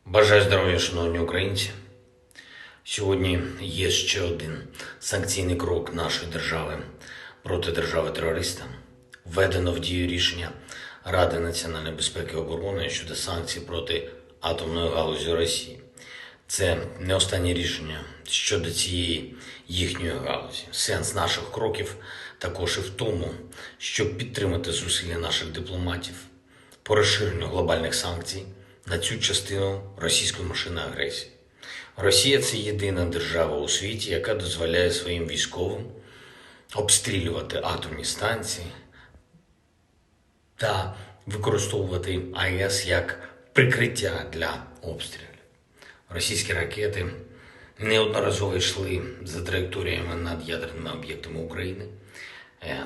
Бажаю здоров'я, шановні українці. Сьогодні є ще один санкційний крок нашої держави проти держави-терориста. Введено в дію рішення Ради національної безпеки і оборони щодо санкцій проти атомної галузі Росії. Це не останнє рішення щодо цієї їхньої галузі. Сенс наших кроків також і в тому, щоб підтримати зусилля наших дипломатів по розширенню глобальних санкцій на цю частину російської машини агресії. Росія – це єдина держава у світі, яка дозволяє своїм військовим обстрілювати атомні станції та використовувати АЕС як прикриття для обстрілів. Російські ракети неодноразово йшли за траєкторіями над ядерними об'єктами України.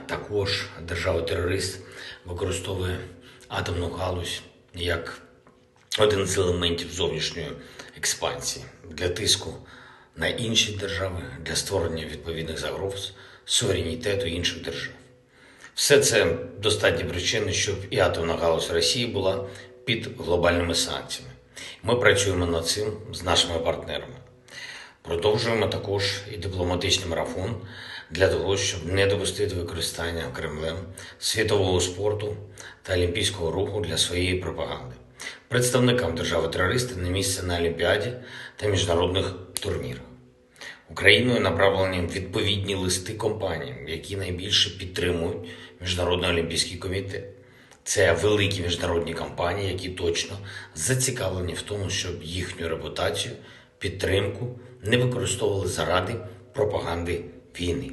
Також держава-терорист використовує атомну галузь як один з елементів зовнішньої експансії для тиску на інші держави, для створення відповідних загроз суверенітету інших держав. Все це достатні причини, щоб і атомна галузь Росії була під глобальними санкціями. Ми працюємо над цим з нашими партнерами. Продовжуємо також і дипломатичний марафон для того, щоб не допустити використання Кремлем світового спорту та олімпійського руху для своєї пропаганди. Представникам держави-терористи не місце на Олімпіаді та міжнародних турнірах. Україною направлені відповідні листи компаніям, які найбільше підтримують Міжнародний олімпійський комітет. Це великі міжнародні компанії, які точно зацікавлені в тому, щоб їхню репутацію, підтримку не використовували заради пропаганди війни.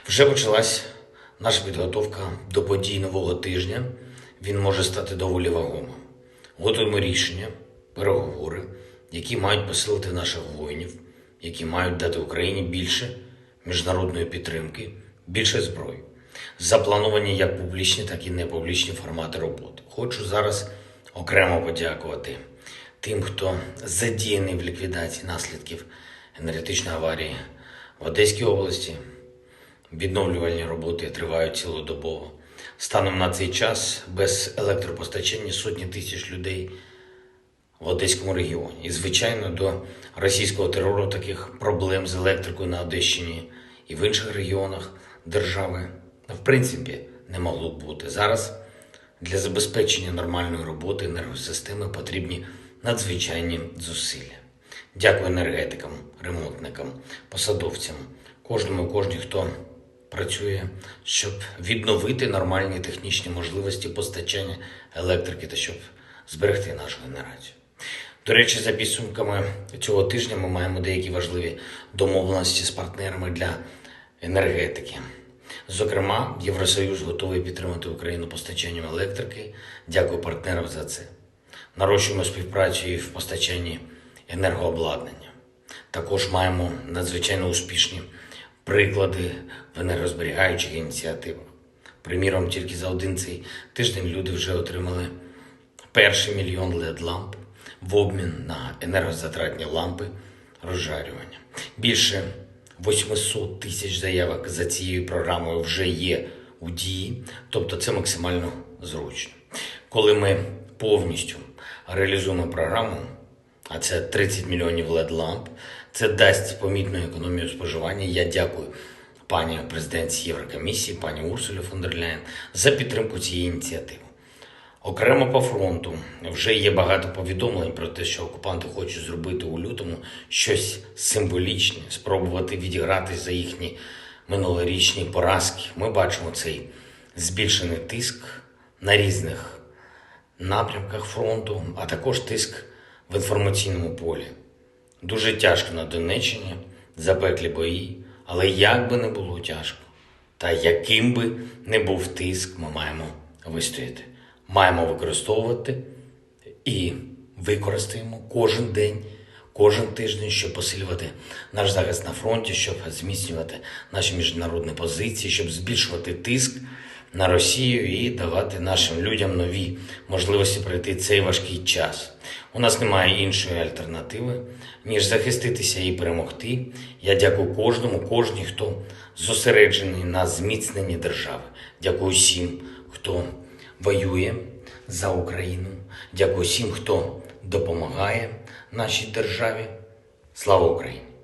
Вже почалась наша підготовка до подій нового тижня. Він може стати доволі вагомим. Готуємо рішення, переговори, які мають посилити наших воїнів, які мають дати Україні більше міжнародної підтримки, більше зброї. Заплановані як публічні, так і непублічні формати роботи. Хочу зараз окремо подякувати тим, хто задіяний в ліквідації наслідків енергетичної аварії в Одеській області. Відновлювальні роботи тривають цілодобово. Станом на цей час без електропостачання сотні тисяч людей в Одеському регіоні. І, звичайно, до російського терору таких проблем з електрикою на Одещині і в інших регіонах держави, в принципі, не могло б бути. Зараз для забезпечення нормальної роботи енергосистеми потрібні надзвичайні зусилля. Дякую енергетикам, ремонтникам, посадовцям, кожній, хто працює, щоб відновити нормальні технічні можливості постачання електрики та щоб зберегти нашу генерацію. До речі, за підсумками цього тижня ми маємо деякі важливі домовленості з партнерами для енергетики. Зокрема, Євросоюз готовий підтримати Україну постачанням електрики. Дякую партнерам за це. Нарощуємо співпрацю і в постачанні енергообладнання. Також маємо надзвичайно успішні приклади в енергозберігаючих ініціативах. Приміром, тільки за один цей тиждень люди вже отримали перший 1 мільйон LED-ламп в обмін на енергозатратні лампи розжарювання. Більше 800 тисяч заявок за цією програмою вже є у дії, тобто це максимально зручно. Коли ми повністю реалізуємо програму, а це 30 мільйонів LED-ламп, це дасть помітну економію споживання. Я дякую пані президентці Єврокомісії, пані Урсулі фон дер Ляєн за підтримку цієї ініціативи. Окремо по фронту вже є багато повідомлень про те, що окупанти хочуть зробити у лютому щось символічне, спробувати відіграти за їхні минулорічні поразки. Ми бачимо цей збільшений тиск на різних напрямках фронту, а також тиск в інформаційному полі. Дуже тяжко на Донеччині, запеклі бої, але як би не було тяжко, та яким би не був тиск, ми маємо вистояти. Маємо використовувати і використаємо кожен день, кожен тиждень, щоб посилювати наш захист на фронті, щоб зміцнювати наші міжнародні позиції, щоб збільшувати тиск на Росію і давати нашим людям нові можливості пройти цей важкий час. У нас немає іншої альтернативи, ніж захиститися і перемогти. Я дякую кожній, хто зосереджений на зміцненні держави. Дякую всім, хто воює за Україну. Дякую всім, хто допомагає нашій державі. Слава Україні!